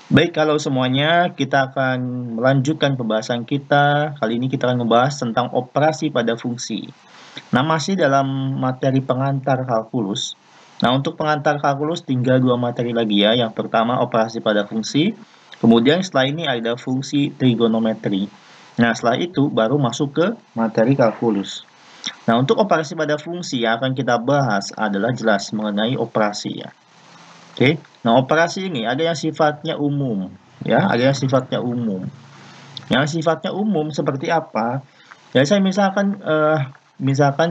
Baik, kalau semuanya kita akan melanjutkan pembahasan kita. Kali ini kita akan membahas tentang operasi pada fungsi. Nah, masih dalam materi pengantar kalkulus. Nah, untuk pengantar kalkulus tinggal dua materi lagi ya. Yang pertama operasi pada fungsi. Kemudian setelah ini ada fungsi trigonometri. Nah, setelah itu baru masuk ke materi kalkulus. Nah, untuk operasi pada fungsi yang akan kita bahas adalah jelas mengenai operasi ya. Oke. Nah, operasi ini ada yang sifatnya umum, ya, ada yang sifatnya umum. Yang sifatnya umum seperti apa? Ya, saya misalkan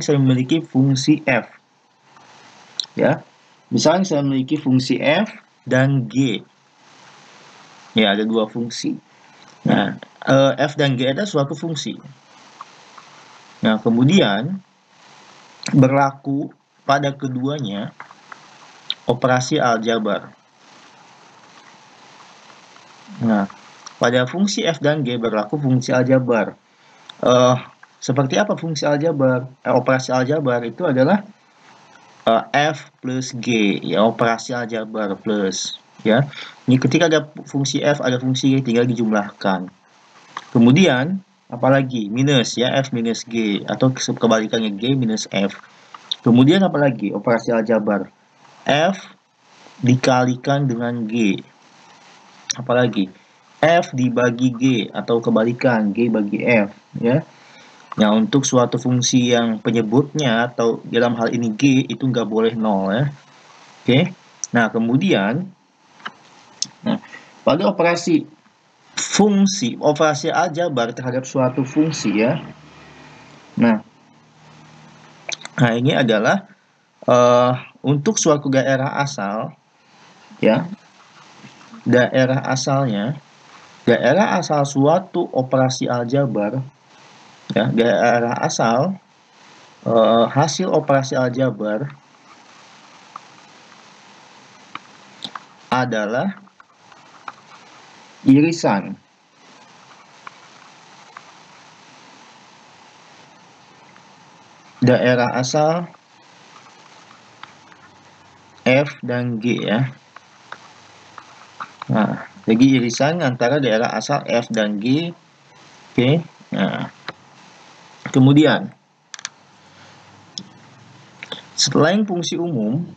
saya memiliki fungsi f, ya. Misalkan saya memiliki fungsi f dan g. Ya, ada dua fungsi. Nah, f dan g adalah suatu fungsi. Nah, kemudian berlaku pada keduanya operasi aljabar. Nah, pada fungsi f dan g berlaku fungsi aljabar. Eh, Seperti apa fungsi aljabar? Operasi aljabar itu adalah f plus g, ya, operasi aljabar plus, ya. Ini ketika ada fungsi f, ada fungsi g, tinggal dijumlahkan. Kemudian apalagi minus, ya, f minus g, atau kebalikannya g minus f. Kemudian apalagi operasi aljabar, f dikalikan dengan g. Apalagi f dibagi g, atau kebalikan g bagi f, ya. Nah, untuk suatu fungsi yang penyebutnya atau dalam hal ini G itu nggak boleh nol ya. Oke. Nah, kemudian pada operasi aljabar terhadap suatu fungsi ya. Nah, ini adalah untuk suatu daerah asal ya. Daerah asal suatu operasi aljabar ya, daerah asal hasil operasi aljabar adalah irisan daerah asal F dan G ya. Nah, jadi irisan antara daerah asal F dan G. Oke. Nah, kemudian selain fungsi umum,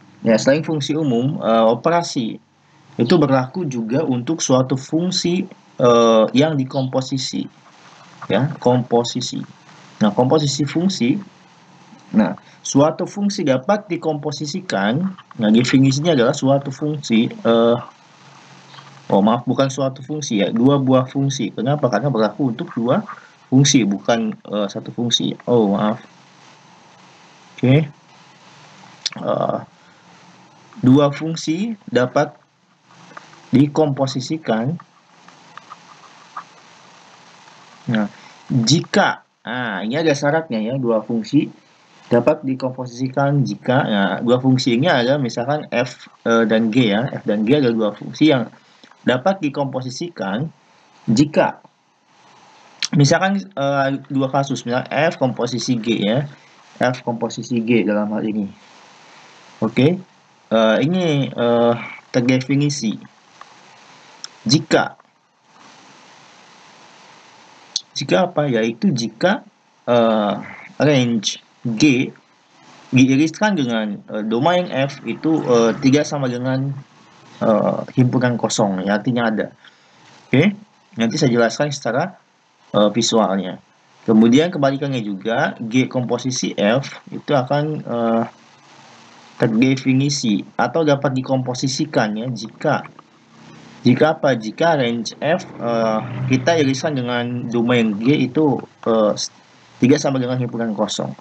operasi itu berlaku juga untuk suatu fungsi yang dikomposisi, ya, komposisi. Nah, komposisi fungsi. Nah, suatu fungsi dapat dikomposisikan. Nah, definisinya adalah suatu fungsi. Maaf, bukan suatu fungsi ya, dua buah fungsi. Kenapa? Karena berlaku untuk dua fungsi, bukan satu fungsi. Oh, maaf. Oke. Dua fungsi dapat dikomposisikan. Nah, jika, ini ada syaratnya ya, dua fungsi dapat dikomposisikan jika, dua fungsi ini adalah misalkan f dan g ya, f dan g adalah dua fungsi yang dapat dikomposisikan jika misalkan dua kasus, misalnya f komposisi g ya, f komposisi g dalam hal ini. Oke, ini terdefinisi jika apa, yaitu jika range g diiriskan dengan domain f itu tidak sama dengan himpunan kosong, ya, artinya ada. Oke, nanti saya jelaskan secara visualnya. Kemudian kebalikannya juga, G komposisi F itu akan terdefinisi atau dapat dikomposisikan ya jika apa? Jika range F kita irisan dengan domain G itu tidak sama dengan himpunan kosong.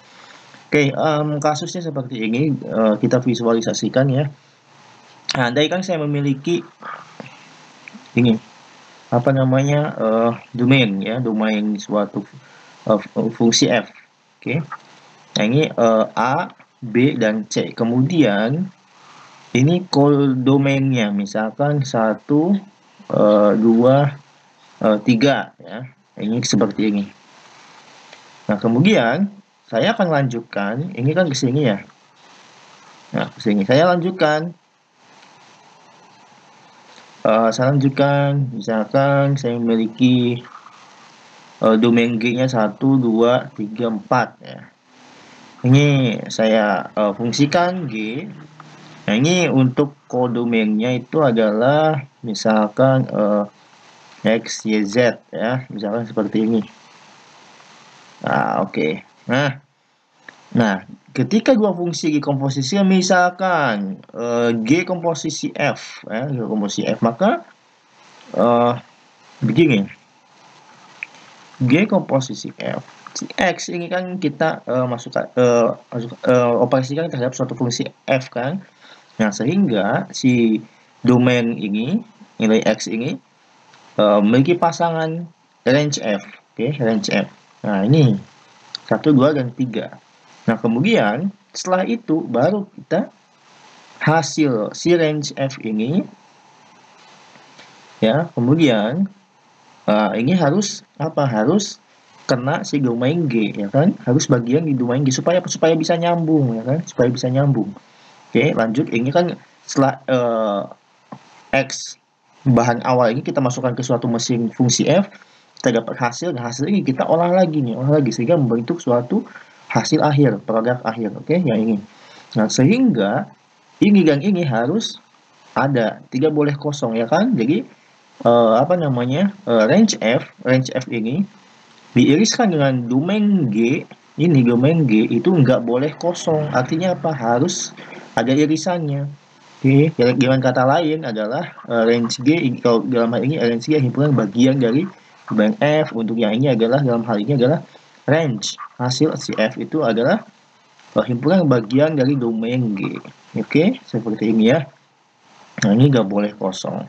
Oke, kasusnya seperti ini, kita visualisasikan ya. Nah, andai kan saya memiliki ini apa namanya domain ya, domain suatu fungsi f. Oke. Nah, ini a, b dan c. Kemudian ini kodomainnya misalkan 1 2 3 ya. Ini seperti ini. Nah, kemudian saya akan lanjutkan, ini kan ke sini ya. Nah, ke sini saya lanjutkan. Saya lanjutkan, misalkan saya memiliki domain G-nya 1, 2, 3, 4 ya. Ini saya fungsikan G. Nah, ini untuk kodomainnya itu adalah misalkan X, Y, Z ya, misalkan seperti ini. Nah, oke. Nah, ketika dua fungsi G komposisi misalkan G komposisi F ya, G komposisi F, maka eh, begini, G komposisi F. Si X ini kan kita operasikan terhadap suatu fungsi F kan. Nah, sehingga si domain ini, nilai X ini, memiliki pasangan range F. Oke, range F. Nah, ini 1, 2, dan 3. Nah, kemudian setelah itu baru kita hasil si range F ini, ya, kemudian ini harus apa? Harus kena si domain G, ya kan? Harus bagian di domain G supaya bisa nyambung, ya kan? Supaya bisa nyambung. Oke, lanjut. Ini kan setelah X bahan awal ini kita masukkan ke suatu mesin fungsi F, kita dapat hasil. Nah, hasil ini kita olah lagi sehingga membentuk suatu hasil akhir, produk akhir. Oke, yang ini. Nah, sehingga ini dan ini harus ada, tidak boleh kosong, ya kan? Jadi range F ini diiriskan dengan domain G. Ini domain G itu nggak boleh kosong, artinya apa? Harus ada irisannya. Oke, dengan kata lain adalah range G, kalau dalam hal ini range G himpunan bagian dari domain F. Untuk yang ini adalah, dalam hal ini adalah range hasil si F itu adalah himpunan bagian dari domain G. Oke, seperti ini ya. Nah, ini nggak boleh kosong.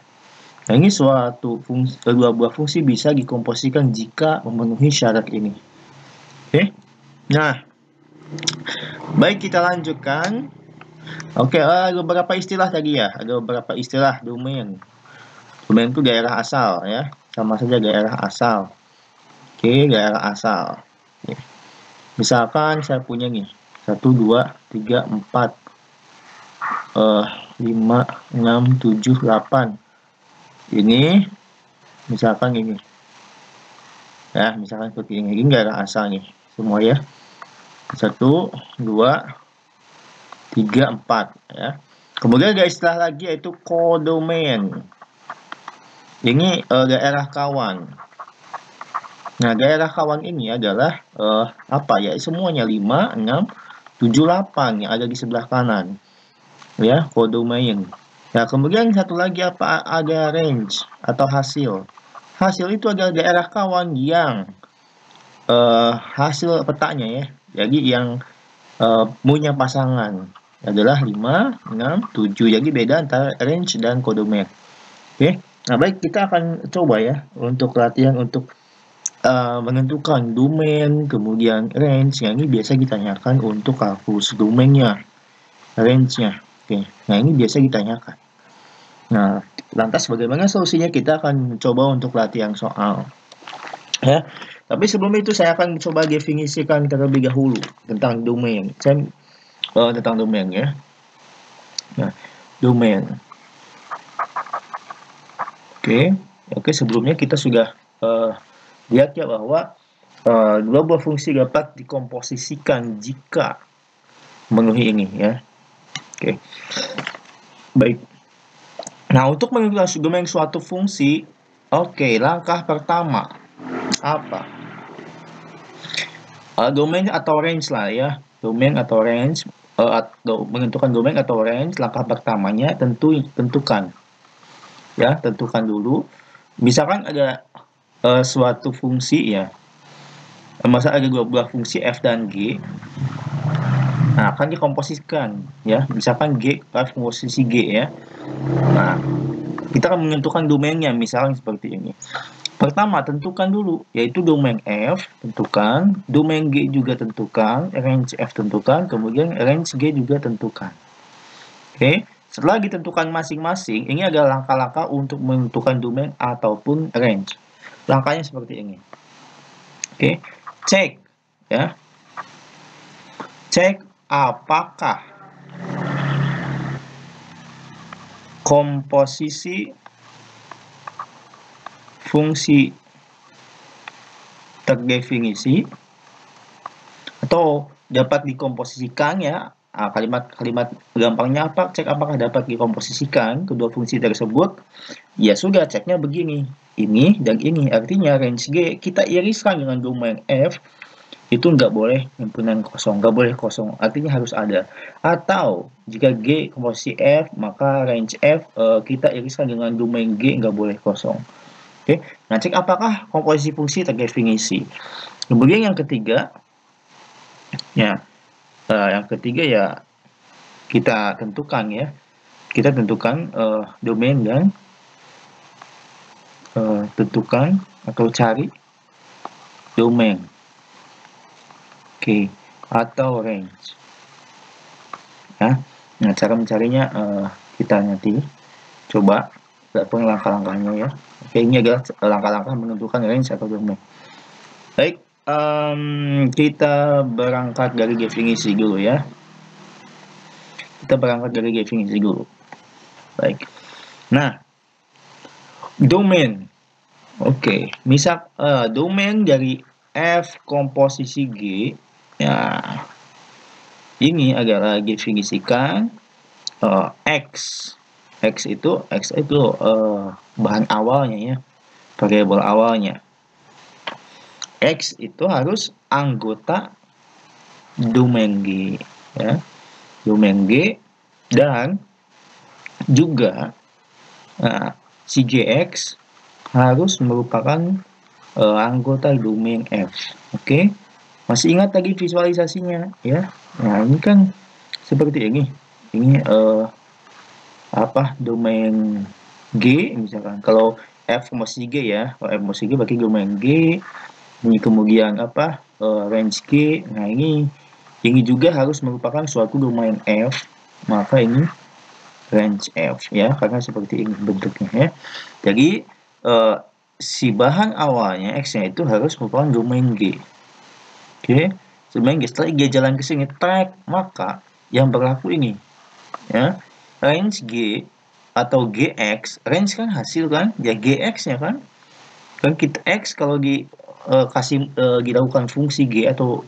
Nah, ini suatu fungsi, dua buah fungsi bisa dikomposisikan jika memenuhi syarat ini. Oke. Nah, baik, kita lanjutkan. Oke, ada beberapa istilah tadi ya. Ada beberapa istilah domain. Domain itu daerah asal ya. Sama saja daerah asal. Oke, daerah asal. Oke. Misalkan saya punya nih 1, 2, 3, 4, 5, 6, 7, 8. Ini misalkan ini. Ya, misalkan seperti ini. Ini daerah asal nih. Semua ya. 1, 2, 3, 4 ya. Kemudian ada istilah lagi yaitu kodomain. Ini daerah kawan. Nah, daerah kawan ini adalah apa ya? Semuanya 5, 6, 7, 8 yang ada di sebelah kanan. Ya, kodomain. Nah, kemudian satu lagi apa? Ada range atau hasil. Hasil itu adalah daerah kawan yang hasil petanya ya. Jadi yang punya pasangan adalah 5, 6, 7. Jadi beda antara range dan kodomain. Oke. Nah, baik, kita akan coba ya untuk latihan untuk menentukan domain, kemudian range. Yang ini biasa ditanyakan untuk kalkulus domainnya, range-nya. Oke. Nah, ini biasa ditanyakan. Nah, lantas bagaimana solusinya? Kita akan mencoba untuk latihan soal. Ya. Tapi sebelum itu saya akan coba definisikan terlebih dahulu tentang domain. Tentang domain ya. Nah, domain. Oke, sebelumnya kita sudah lihat ya bahwa dua buah fungsi dapat dikomposisikan jika memenuhi ini ya. Oke. Baik. Nah, untuk menentukan domain suatu fungsi, langkah pertama apa? Domain atau range lah ya. Domain atau range, atau menentukan domain atau range, langkah pertamanya tentukan. Ya, tentukan dulu. Misalkan ada suatu fungsi ya. Masa ada dua buah fungsi F dan G. Nah, akan dikomposisikan ya. Misalkan G, F komposisi G ya. Nah, kita akan menentukan domainnya, misalnya seperti ini. Pertama, tentukan dulu, yaitu domain F, tentukan, domain G juga tentukan, range F tentukan, kemudian range G juga tentukan. Oke, setelah ditentukan masing-masing, ini adalah langkah-langkah untuk menentukan domain ataupun range. Langkahnya seperti ini. Oke, cek ya. Cek apakah komposisi fungsi terdefinisi atau dapat dikomposisikan ya. Kalimat gampangnya apa? Cek apakah dapat dikomposisikan kedua fungsi tersebut. Ya sudah, ceknya begini. Ini dan ini. Artinya range G kita iriskan dengan domain F, itu nggak boleh himpunan kosong, nggak boleh kosong. Artinya harus ada. Atau jika G komposisi F, maka range F kita iriskan dengan domain G, nggak boleh kosong. Oke, nah cek apakah komposisi fungsi terdefinisi. Kemudian yang ketiga, ya, kita tentukan ya, domain dan tentukan atau cari domain, oke, atau range. Ya, nah cara mencarinya kita nanti coba lakukan langkah-langkahnya ya. Oke, ini adalah langkah-langkah menentukan range atau domain. Baik, kita berangkat dari definisi dulu ya. Baik. Nah, domain. Oke, misal domain dari F komposisi G, ya, ini adalah definisikan X. X itu bahan awalnya ya, variabel awalnya. X itu harus anggota domain G ya, domain G, dan juga si GX harus merupakan anggota domain F. Oke, masih ingat tadi visualisasinya ya? Nah, ini kan seperti ini. Ini domain G misalkan. Kalau F komposisi G ya, kalau F komposisi G bagi domain G. Ini kemudian range G. Nah, ini juga harus merupakan suatu domain F, maka ini range F ya, karena seperti ini bentuknya ya. Jadi si bahan awalnya X-nya itu harus merupakan domain G. Oke, domain G. Setelah G jalan ke sini track, maka yang berlaku ini ya, range G atau GX. Range kan hasil kan, ya GX-nya kan kita X kalau dilakukan fungsi G atau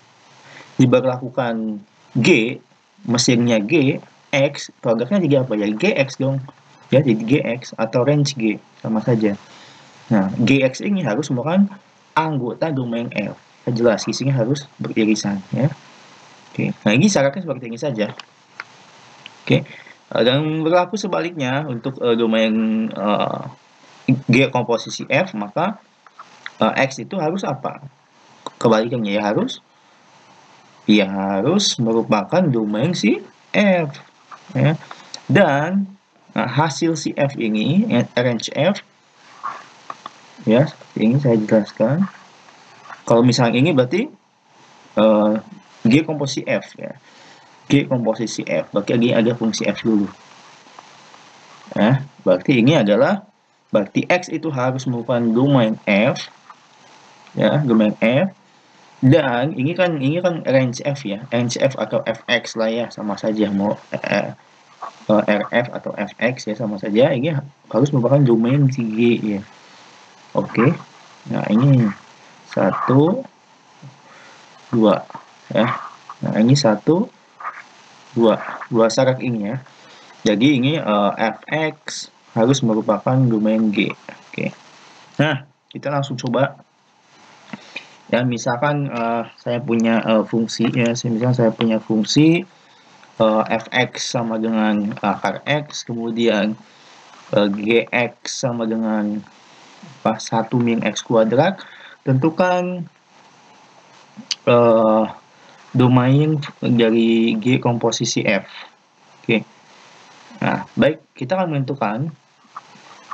diberlakukan G, mesinnya G, X, produknya jadi apa ya? GX dong. Ya, jadi GX atau range G, sama saja. Nah, GX ini harus merupakan anggota domain F. Jelas, isinya harus beririsan ya. Oke, nah ini syaratnya seperti ini saja. Oke, dan berlaku sebaliknya untuk domain G komposisi F, maka X itu harus apa? Kebalikannya ya, harus merupakan domain si F ya. Dan hasil si F ini, range F ya, seperti ini saya jelaskan. Kalau misalnya ini berarti G komposisi F ya, G komposisi F, berarti lagi ada fungsi F dulu ya. Berarti X itu harus merupakan domain F ya, domain F. Dan ini kan range F ya, range F atau Fx lah ya, sama saja, mau RF atau Fx ya, sama saja. Ini harus merupakan domain si G ya. Oke, nah ini 1, 2 ya. Nah ini 1, 2 syarat ini ya. Jadi ini Fx harus merupakan domain G. Oke, nah kita langsung coba. Ya, misalkan saya punya fungsi ya, misalkan saya punya fungsi Fx sama dengan akar X, kemudian Gx sama dengan 1 min X kuadrat. Tentukan domain dari G komposisi F. Oke, nah baik, kita akan menentukan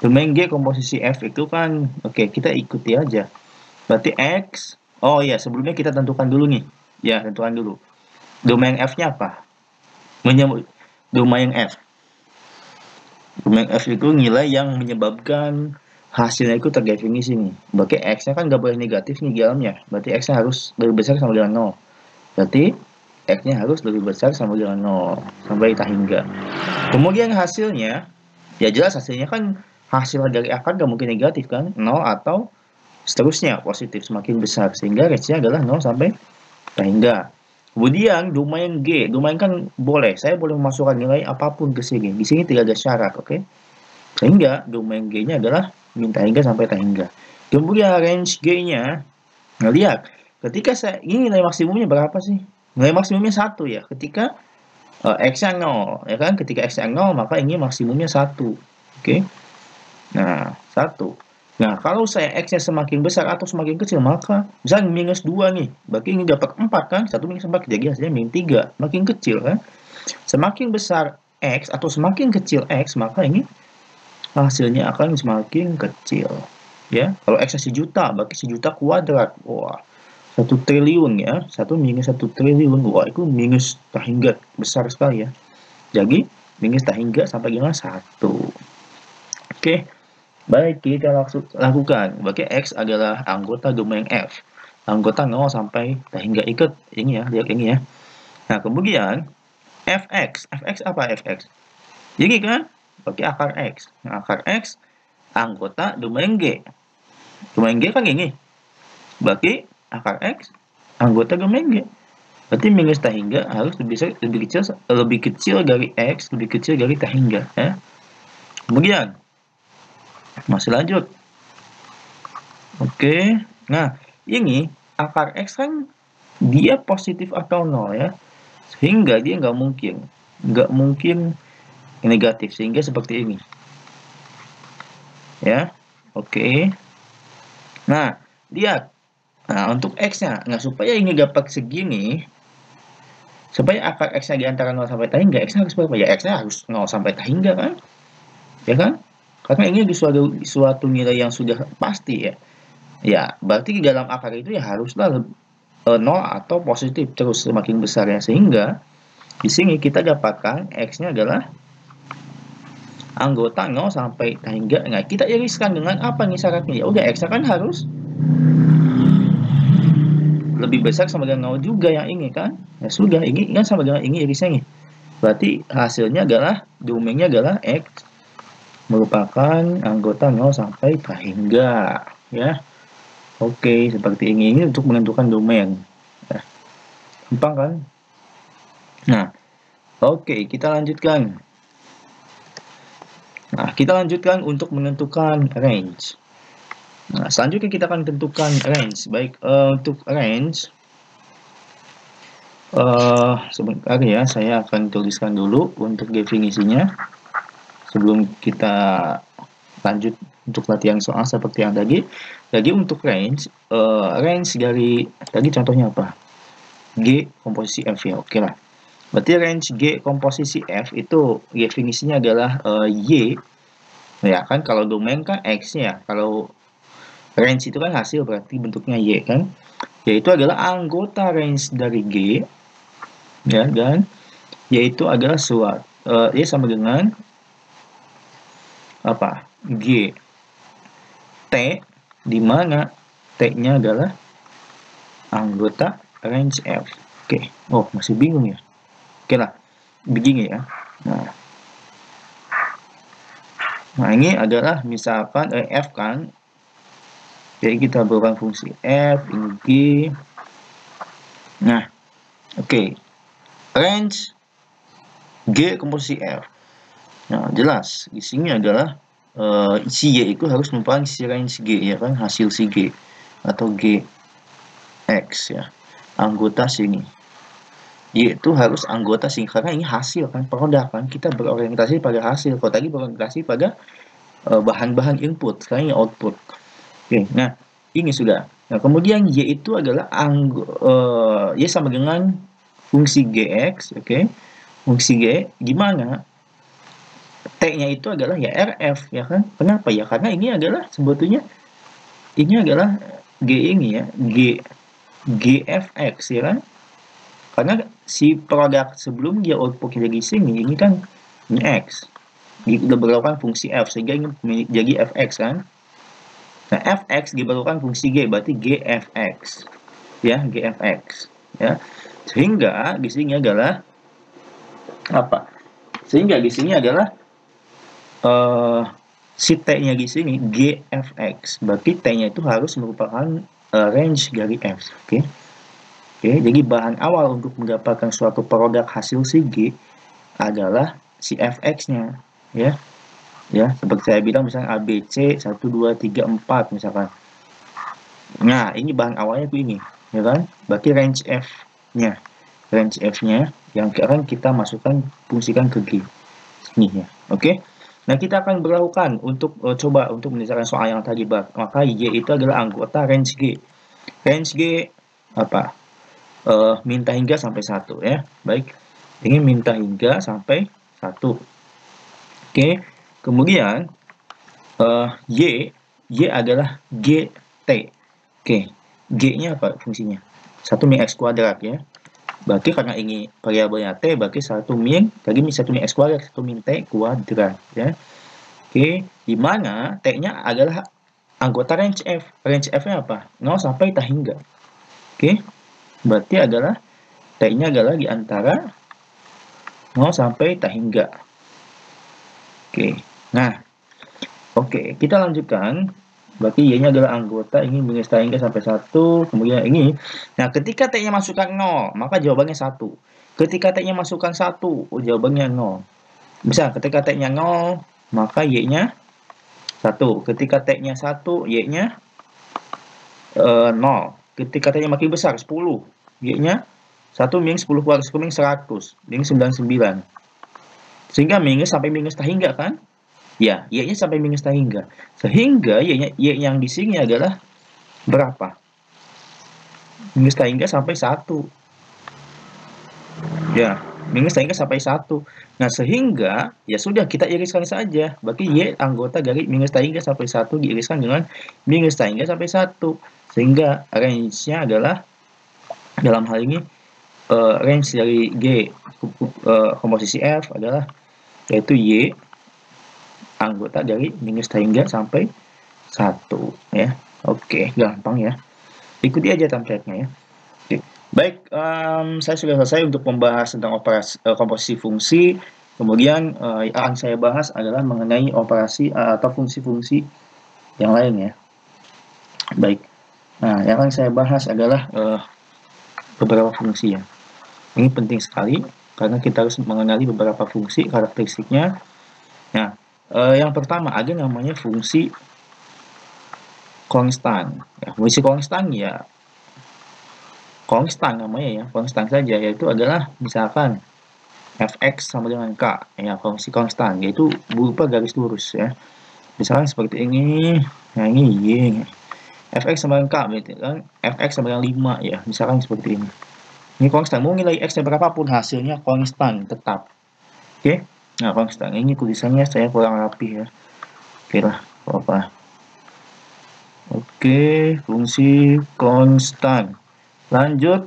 domain G komposisi F itu kan, oke, kita ikuti aja. Berarti X, oh ya, sebelumnya kita tentukan dulu nih. Ya, tentukan dulu. Domain F-nya apa? Domain F. Domain F itu nilai yang menyebabkan hasilnya itu terdefinisi nih. Berarti X-nya kan nggak boleh negatif nih di dalamnya. Berarti X-nya harus lebih besar sama dengan 0. Berarti X-nya harus lebih besar sama dengan 0. Sampai tak hingga. Kemudian hasilnya, ya jelas hasilnya kan hasil dari akar nggak mungkin negatif kan, 0 atau seterusnya positif semakin besar, sehingga range-nya adalah 0 sampai hingga. Kemudian domain G, domain kan boleh, saya boleh memasukkan nilai apapun ke sini. Di sini tidak ada syarat, oke? Sehingga domain G-nya adalah min hingga sampai hingga. Kemudian range G-nya, nah lihat, ketika ini nilai maksimumnya berapa sih? Nilai maksimumnya 1 ya. Ketika X-nya 0, ya kan? Ketika X-nya 0, maka ini maksimumnya 1. Oke? Nah, 1. Nah, kalau saya X-nya semakin besar atau semakin kecil, maka misalnya minus 2 nih, berarti ini dapat 4 kan? 1 minus 4, jadi hasilnya min 3. Makin kecil kan? Semakin besar X atau semakin kecil X, maka ini hasilnya akan semakin kecil. Ya, kalau X-nya 1 juta, berarti 1 juta kuadrat. Wah, 1 triliun ya. 1 minus 1 triliun. Wah, itu minus tak hingga besar sekali ya. Jadi, minus tak hingga sampai dengan 1. Oke. Baik, kita lakukan. Bagi X adalah anggota domain F. Anggota 0 sampai hingga ikut. Ini ya, lihat ini ya. Nah, kemudian Fx. Fx apa Fx? Jadi kan, bagi akar X. Nah, akar X anggota domain G. Domain G kan ini. Bagi akar X anggota domain G. Berarti minus tak hingga harus lebih kecil dari X, lebih kecil dari tak hingga. Ya. Kemudian, masih lanjut. Oke, nah ini akar X kan dia positif atau 0 ya, sehingga dia nggak mungkin negatif, sehingga seperti ini ya. Oke, nah lihat, nah untuk X-nya, nah supaya ini dapat segini, supaya akar X-nya di antara 0 sampai tak hingga, X-nya harus berapa ya? X-nya harus 0 sampai tak hingga kan, ya kan, karena ini di suatu nilai yang sudah pasti ya. Ya, berarti di dalam akar itu ya haruslah 0 atau positif terus semakin besar ya, sehingga di sini kita dapatkan X-nya adalah anggota 0 sampai hingga. Nah, kita iriskan dengan apa nih syaratnya? Ya udah, X-nya kan harus lebih besar sama dengan 0 juga yang ini kan. Ya sudah, ini kan sama dengan ini irisnya nih. Berarti hasilnya adalah domainnya adalah X merupakan anggota 0 sampai hingga ya. Oke, seperti ini. Ini untuk menentukan domain. Ya. Gampang kan? Nah, oke, kita lanjutkan. Nah, kita lanjutkan untuk menentukan range. Nah, selanjutnya kita akan tentukan range. Baik, untuk range, sebentar ya, saya akan tuliskan dulu untuk definisinya sebelum kita lanjut untuk latihan soal seperti yang tadi. Jadi untuk range, range dari tadi contohnya apa? G komposisi F ya, oke lah. Berarti range G komposisi F itu definisinya adalah Y, ya kan, kalau domain kan X ya, kalau range itu kan hasil, berarti bentuknya Y kan, yaitu adalah anggota range dari G, ya, dan yaitu adalah Y sama dengan apa? G T, di mana T-nya adalah anggota range F. Oke. Oh, masih bingung ya? Oke lah, begini ya. Nah, ini adalah misalkan F kan. Jadi kita berikan fungsi F, ini G. Nah, oke. Range G komposisi F. Nah, jelas di sini adalah si Y itu harus merupakan si range G ya kan, hasil si G atau G X ya, anggota sini. Y itu harus anggota sini karena ini hasil kan, produk kan, kita berorientasi pada hasil. Kalau tadi berorientasi pada bahan-bahan input, sekarang ini output. Oke, nah ini sudah. Nah, kemudian Y itu adalah Y sama dengan fungsi Gx, oke. Fungsi G gimana? T-nya itu adalah ya RF ya kan? Kenapa ya? Karena ini adalah sebetulnya ini adalah G ini ya, GFX ya kan? Karena si produk sebelum dia output dari sini ini kan ini X. Diberlakukan fungsi F sehingga ini jadi Fx kan? Nah, Fx diberlakukan fungsi G, berarti GFX. Ya, GFX ya. Sehingga di sini adalah apa? Sehingga di sini adalah si T-nya di sini GFX. Berarti T-nya itu harus merupakan range dari F. Oke. Oke, jadi bahan awal untuk mendapatkan suatu produk hasil si G adalah si Fx-nya, ya. Ya, seperti saya bilang misalnya ABC 1 2 3 4 misalkan. Nah, ini bahan awalnya itu ini, ya kan? Berarti range F-nya. Range F-nya yang akan kita masukkan fungsikan ke G. Ini ya. Oke. Nah, kita akan berlakukan untuk coba untuk menyelesaikan soal yang tadi, maka Y itu adalah anggota range G. Range G apa? Minta hingga sampai 1 ya. Baik. Ini minta hingga sampai 1. Oke. Kemudian Y adalah GT. Oke. G-nya apa fungsinya? 1 min X kuadrat ya. Berarti karena ini variabelnya T, berarti 1 min, tadi 1 min X kuadrat, 1 min T kuadrat ya. Oke, di mana T-nya adalah anggota range F. Range F-nya apa? 0 sampai tak hingga. Oke, berarti adalah T-nya adalah di antara 0 sampai tak hingga. Oke, nah, oke, kita lanjutkan. Berarti Y-nya adalah anggota, ini minus tak hingga sampai 1, kemudian ini. Nah, ketika T-nya masukkan 0, maka jawabannya 1. Ketika T-nya masukkan 1, jawabannya 0. Bisa, ketika T-nya 0, maka Y-nya 1. Ketika T-nya 1, Y-nya 0. Ketika T-nya makin besar, 10. Y-nya 1 min 10 kuadrat, 10 min 100, min 99. Sehingga minus sampai minus tak hingga kan? Ya, Y-nya sampai minus tak hingga. Sehingga Y yang di sini adalah berapa? Minus tak hingga sampai 1. Ya, minus tak hingga sampai 1. Nah, sehingga ya sudah kita iriskan saja. Berarti Y anggota dari minus tak hingga sampai 1 diiriskan dengan minus tak hingga sampai 1. Sehingga range-nya adalah dalam hal ini range dari G komposisi F adalah yaitu Y anggota dari minus tak hingga sampai 1 ya. Oke, gampang ya. Ikuti aja template-nya ya. Oke. Baik, saya sudah selesai untuk membahas tentang operasi komposisi fungsi. Kemudian yang akan saya bahas adalah mengenai operasi atau fungsi-fungsi yang lain ya. Baik. Nah, yang akan saya bahas adalah beberapa fungsi ya. Ini penting sekali karena kita harus mengenali beberapa fungsi karakteristiknya. Nah, yang pertama ada namanya fungsi konstan. Ya, fungsi konstan ya konstan namanya ya, konstan saja, yaitu adalah misalkan Fx sama dengan K, ya fungsi konstan, yaitu berupa garis lurus ya. Misalkan seperti ini, nah ini Y, Fx sama dengan K, berarti kan Fx sama dengan 5 ya, misalkan seperti ini. Ini konstan, mau nilai X berapapun hasilnya konstan, tetap. Oke, nah konstan, ini tulisannya saya kurang rapi ya. Oke lah, apa. Oke, fungsi konstan. Lanjut,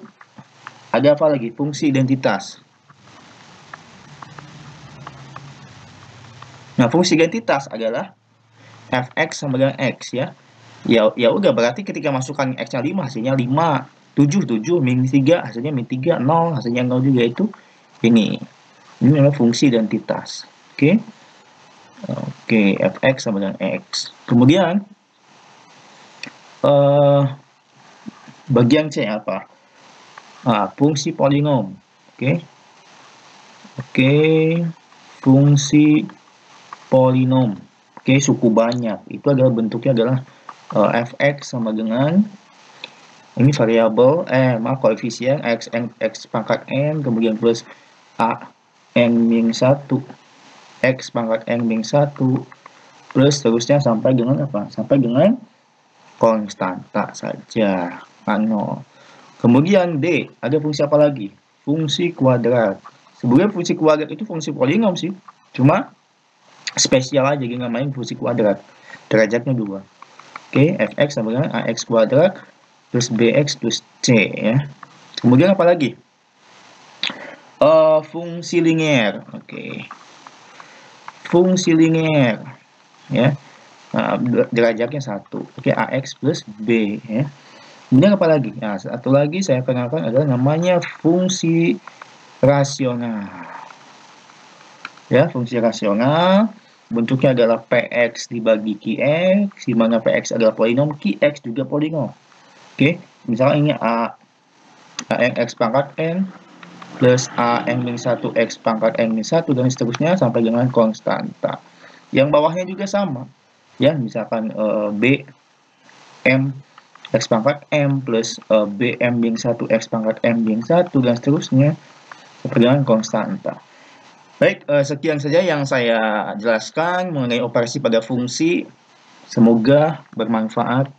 ada apa lagi? Fungsi identitas. Nah, fungsi identitas adalah Fx sama dengan X ya. Ya udah, berarti ketika masukkan X-nya 5, hasilnya 5, 7, 7, min 3, hasilnya min 3, 0, hasilnya 0 juga, itu ini. Ini namanya fungsi identitas. Oke. Oke, Fx sama dengan X. Kemudian, bagian C apa? Nah, fungsi polinom. Oke. Oke, fungsi polinom. Oke, suku banyak. Itu adalah bentuknya adalah Fx sama dengan ini variabel koefisien x pangkat n, kemudian plus a n min 1, x pangkat n min 1, plus terusnya sampai dengan apa? Sampai dengan konstanta saja, 0. Kemudian D, ada fungsi apa lagi? Fungsi kuadrat. Sebenarnya fungsi kuadrat itu fungsi polinom sih, cuma spesial aja, jadi namain fungsi kuadrat. Derajatnya 2. Oke, Fx sama dengan ax kuadrat plus bx plus c ya. Kemudian apa lagi? Fungsi linier. Oke. Fungsi linier ya. Nah, derajatnya 1. Oke, ax plus b ya. Kemudian apa lagi? Nah, satu lagi saya kenalkan adalah namanya fungsi rasional. Ya, fungsi rasional. bentuknya adalah Px dibagi Qx, di mana Px adalah polinom, Qx juga polinom. Oke, misalnya ini An X pangkat N plus An-1 X pangkat N-1 dan seterusnya sampai dengan konstanta. Yang bawahnya juga sama. Ya, misalkan B M X pangkat M plus BM-1 X pangkat M-1 dan seterusnya sampai dengan konstanta. Baik, sekian saja yang saya jelaskan mengenai operasi pada fungsi. Semoga bermanfaat.